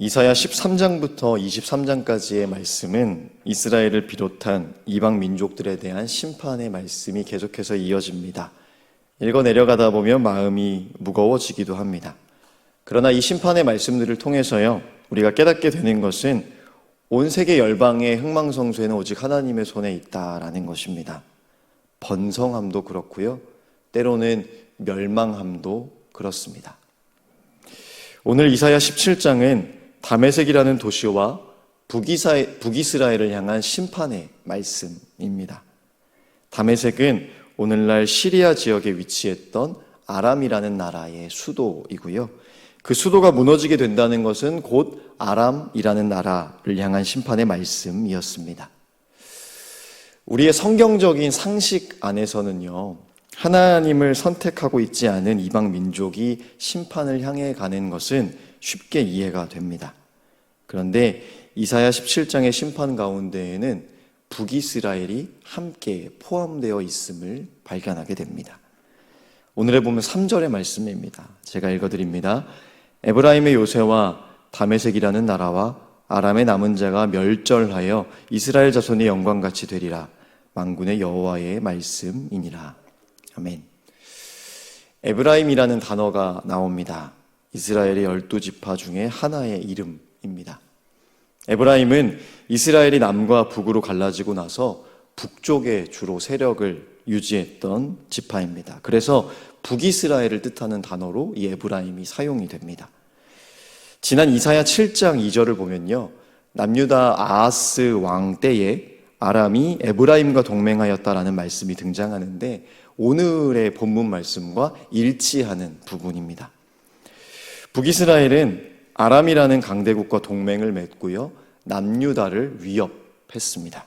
이사야 13장부터 23장까지의 말씀은 이스라엘을 비롯한 이방 민족들에 대한 심판의 말씀이 계속해서 이어집니다. 읽어 내려가다 보면 마음이 무거워지기도 합니다. 그러나 이 심판의 말씀들을 통해서요, 우리가 깨닫게 되는 것은 온 세계 열방의 흥망성쇠는 오직 하나님의 손에 있다라는 것입니다. 번성함도 그렇고요, 때로는 멸망함도 그렇습니다. 오늘 이사야 17장은 다메섹이라는 도시와 북이스라엘을 향한 심판의 말씀입니다. 다메섹은 오늘날 시리아 지역에 위치했던 아람이라는 나라의 수도이고요. 그 수도가 무너지게 된다는 것은 곧 아람이라는 나라를 향한 심판의 말씀이었습니다. 우리의 성경적인 상식 안에서는요, 하나님을 선택하고 있지 않은 이방 민족이 심판을 향해 가는 것은 쉽게 이해가 됩니다. 그런데 이사야 17장의 심판 가운데에는 북이스라엘이 함께 포함되어 있음을 발견하게 됩니다. 오늘에 보면 3절의 말씀입니다. 제가 읽어드립니다. 에브라임의 요새와 다메섹이라는 나라와 아람의 남은 자가 멸절하여 이스라엘 자손의 영광같이 되리라. 만군의 여호와의 말씀이니라. 아멘. 에브라임이라는 단어가 나옵니다. 이스라엘의 12지파 중에 하나의 이름입니다. 에브라임은 이스라엘이 남과 북으로 갈라지고 나서 북쪽에 주로 세력을 유지했던 지파입니다. 그래서 북이스라엘을 뜻하는 단어로 이 에브라임이 사용이 됩니다. 지난 이사야 7장 2절을 보면요, 남유다 아하스 왕 때에 아람이 에브라임과 동맹하였다라는 말씀이 등장하는데 오늘의 본문 말씀과 일치하는 부분입니다. 북이스라엘은 아람이라는 강대국과 동맹을 맺고요, 남유다를 위협했습니다.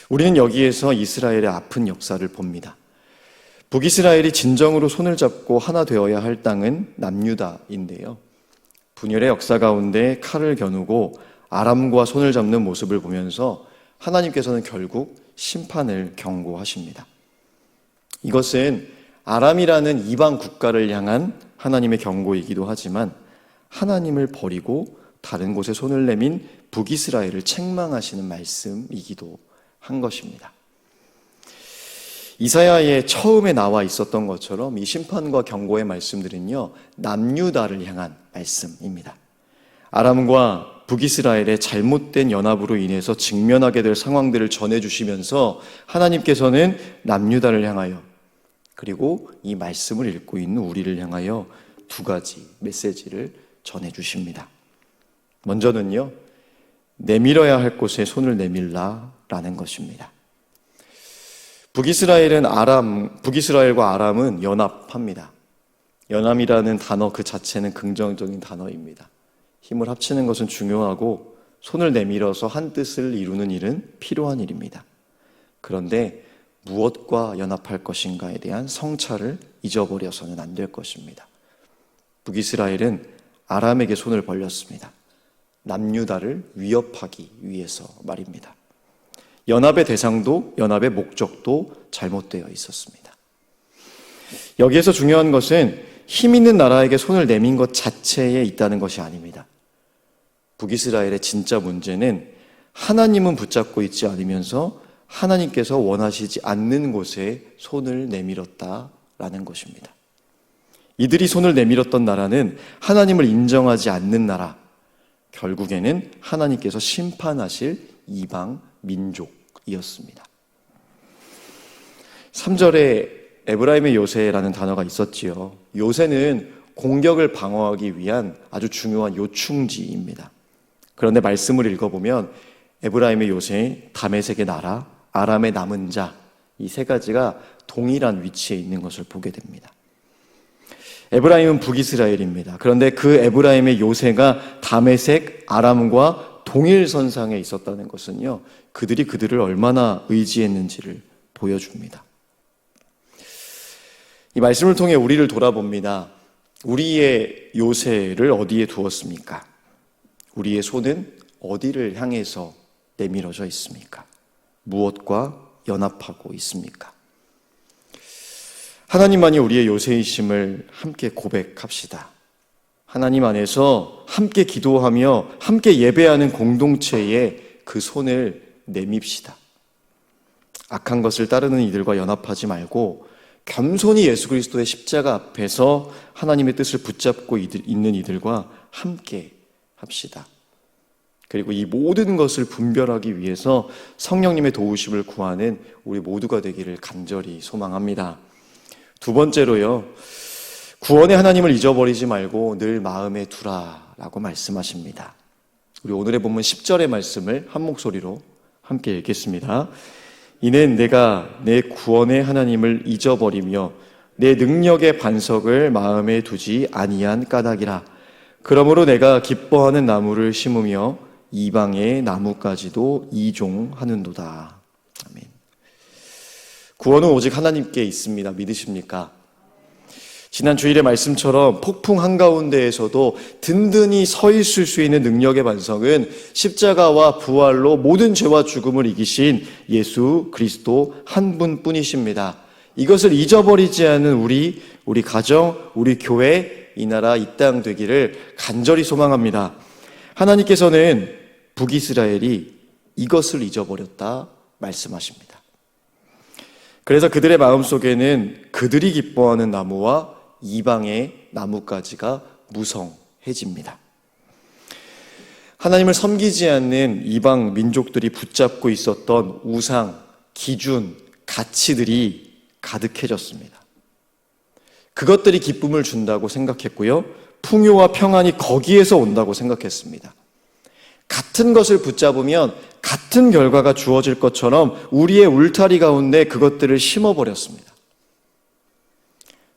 우리는 여기에서 이스라엘의 아픈 역사를 봅니다. 북이스라엘이 진정으로 손을 잡고 하나 되어야 할 땅은 남유다인데요, 분열의 역사 가운데 칼을 겨누고 아람과 손을 잡는 모습을 보면서 하나님께서는 결국 심판을 경고하십니다. 이것은 아람이라는 이방 국가를 향한 하나님의 경고이기도 하지만 하나님을 버리고 다른 곳에 손을 내민 북이스라엘을 책망하시는 말씀이기도 한 것입니다. 이사야의 처음에 나와 있었던 것처럼 이 심판과 경고의 말씀들은요, 남유다를 향한 말씀입니다. 아람과 북이스라엘의 잘못된 연합으로 인해서 직면하게 될 상황들을 전해주시면서 하나님께서는 남유다를 향하여, 그리고 이 말씀을 읽고 있는 우리를 향하여 두 가지 메시지를 전해주십니다. 먼저는요, 내밀어야 할 곳에 손을 내밀라라는 것입니다. 북이스라엘과 아람은 연합합니다. 연합이라는 단어 그 자체는 긍정적인 단어입니다. 힘을 합치는 것은 중요하고 손을 내밀어서 한 뜻을 이루는 일은 필요한 일입니다. 그런데 무엇과 연합할 것인가에 대한 성찰을 잊어버려서는 안 될 것입니다. 북이스라엘은 아람에게 손을 벌렸습니다. 남유다를 위협하기 위해서 말입니다. 연합의 대상도 연합의 목적도 잘못되어 있었습니다. 여기에서 중요한 것은 힘 있는 나라에게 손을 내민 것 자체에 있다는 것이 아닙니다. 북이스라엘의 진짜 문제는 하나님은 붙잡고 있지 않으면서 하나님께서 원하시지 않는 곳에 손을 내밀었다라는 것입니다. 이들이 손을 내밀었던 나라는 하나님을 인정하지 않는 나라, 결국에는 하나님께서 심판하실 이방 민족이었습니다. 3절에 에브라임의 요새라는 단어가 있었지요. 요새는 공격을 방어하기 위한 아주 중요한 요충지입니다. 그런데 말씀을 읽어보면 에브라임의 요새, 다메섹의 나라, 아람의 남은 자, 이 세 가지가 동일한 위치에 있는 것을 보게 됩니다. 에브라임은 북이스라엘입니다. 그런데 그 에브라임의 요새가 다메섹, 아람과 동일선상에 있었다는 것은요, 그들이 그들을 얼마나 의지했는지를 보여줍니다. 이 말씀을 통해 우리를 돌아봅니다. 우리의 요새를 어디에 두었습니까? 우리의 손은 어디를 향해서 내밀어져 있습니까? 무엇과 연합하고 있습니까? 하나님만이 우리의 요새이심을 함께 고백합시다. 하나님 안에서 함께 기도하며 함께 예배하는 공동체에 그 손을 내밉시다. 악한 것을 따르는 이들과 연합하지 말고 겸손히 예수 그리스도의 십자가 앞에서 하나님의 뜻을 붙잡고 있는 이들과 함께 합시다. 그리고 이 모든 것을 분별하기 위해서 성령님의 도우심을 구하는 우리 모두가 되기를 간절히 소망합니다. 두 번째로요, 구원의 하나님을 잊어버리지 말고 늘 마음에 두라라고 말씀하십니다. 우리 오늘의 본문 10절의 말씀을 한 목소리로 함께 읽겠습니다. 이는 내가 내 구원의 하나님을 잊어버리며 내 능력의 반석을 마음에 두지 아니한 까닭이라. 그러므로 내가 기뻐하는 나무를 심으며 이방의 나무까지도 이종하는도다. 아멘. 구원은 오직 하나님께 있습니다. 믿으십니까? 지난 주일의 말씀처럼 폭풍 한가운데에서도 든든히 서 있을 수 있는 능력의 반석은 십자가와 부활로 모든 죄와 죽음을 이기신 예수 그리스도 한 분뿐이십니다. 이것을 잊어버리지 않은 우리 가정, 우리 교회, 이 나라, 이 땅 되기를 간절히 소망합니다. 하나님께서는 북이스라엘이 이것을 잊어버렸다 말씀하십니다. 그래서 그들의 마음속에는 그들이 기뻐하는 나무와 이방의 나무까지가 무성해집니다. 하나님을 섬기지 않는 이방 민족들이 붙잡고 있었던 우상, 기준, 가치들이 가득해졌습니다. 그것들이 기쁨을 준다고 생각했고요, 풍요와 평안이 거기에서 온다고 생각했습니다. 같은 것을 붙잡으면 같은 결과가 주어질 것처럼 우리의 울타리 가운데 그것들을 심어버렸습니다.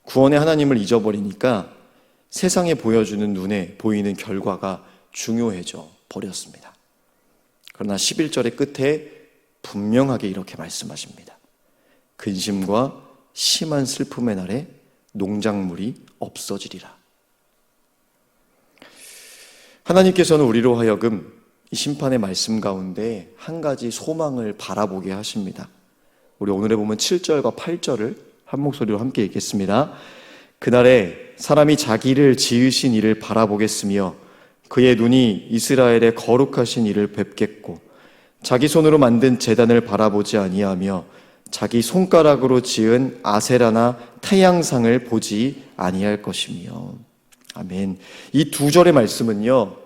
구원의 하나님을 잊어버리니까 세상에 보여주는 눈에 보이는 결과가 중요해져 버렸습니다. 그러나 11절의 끝에 분명하게 이렇게 말씀하십니다. 근심과 심한 슬픔의 날에 농작물이 없어지리라. 하나님께서는 우리로 하여금 이 심판의 말씀 가운데 한 가지 소망을 바라보게 하십니다. 우리 오늘에 보면 7절과 8절을 한 목소리로 함께 읽겠습니다. 그날에 사람이 자기를 지으신 이를 바라보겠으며 그의 눈이 이스라엘의 거룩하신 이를 뵙겠고 자기 손으로 만든 제단을 바라보지 아니하며 자기 손가락으로 지은 아세라나 태양상을 보지 아니할 것이며. 아멘. 이 두 절의 말씀은요,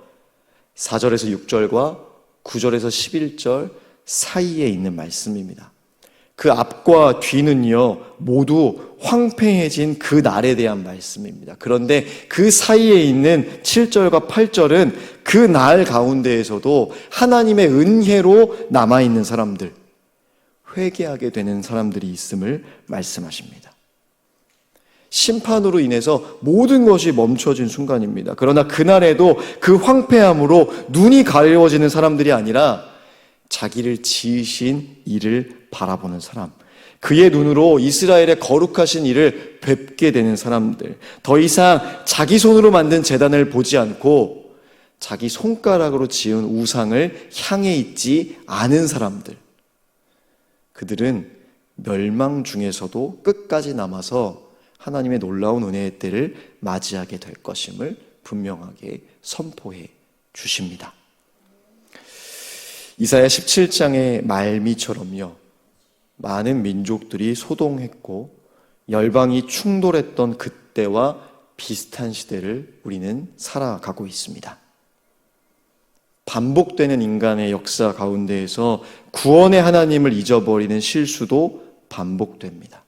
4절에서 6절과 9절에서 11절 사이에 있는 말씀입니다. 그 앞과 뒤는요, 모두 황폐해진 그 날에 대한 말씀입니다. 그런데 그 사이에 있는 7절과 8절은 그 날 가운데에서도 하나님의 은혜로 남아있는 사람들, 회개하게 되는 사람들이 있음을 말씀하십니다. 심판으로 인해서 모든 것이 멈춰진 순간입니다. 그러나 그날에도 그 황폐함으로 눈이 가려워지는 사람들이 아니라 자기를 지으신 이를 바라보는 사람, 그의 눈으로 이스라엘의 거룩하신 이를 뵙게 되는 사람들, 더 이상 자기 손으로 만든 제단을 보지 않고 자기 손가락으로 지은 우상을 향해 있지 않은 사람들, 그들은 멸망 중에서도 끝까지 남아서 하나님의 놀라운 은혜의 때를 맞이하게 될 것임을 분명하게 선포해 주십니다. 이사야 17장의 말미처럼요, 많은 민족들이 소동했고 열방이 충돌했던 그때와 비슷한 시대를 우리는 살아가고 있습니다. 반복되는 인간의 역사 가운데에서 구원의 하나님을 잊어버리는 실수도 반복됩니다.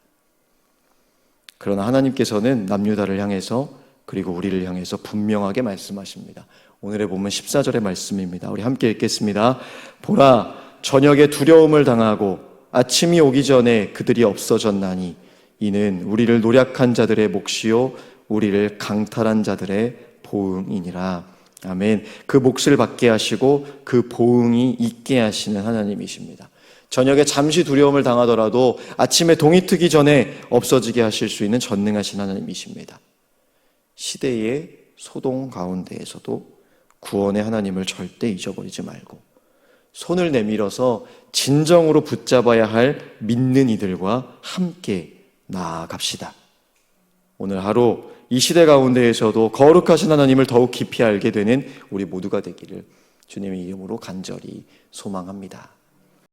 그러나 하나님께서는 남유다를 향해서 그리고 우리를 향해서 분명하게 말씀하십니다. 오늘의 본문 14절의 말씀입니다. 우리 함께 읽겠습니다. 보라, 저녁에 두려움을 당하고 아침이 오기 전에 그들이 없어졌나니 이는 우리를 노략한 자들의 몫이요 우리를 강탈한 자들의 보응이니라. 아멘. 그 몫을 받게 하시고 그 보응이 있게 하시는 하나님이십니다. 저녁에 잠시 두려움을 당하더라도 아침에 동이 트기 전에 없어지게 하실 수 있는 전능하신 하나님이십니다. 시대의 소동 가운데에서도 구원의 하나님을 절대 잊어버리지 말고 손을 내밀어서 진정으로 붙잡아야 할 믿는 이들과 함께 나아갑시다. 오늘 하루 이 시대 가운데에서도 거룩하신 하나님을 더욱 깊이 알게 되는 우리 모두가 되기를 주님의 이름으로 간절히 소망합니다.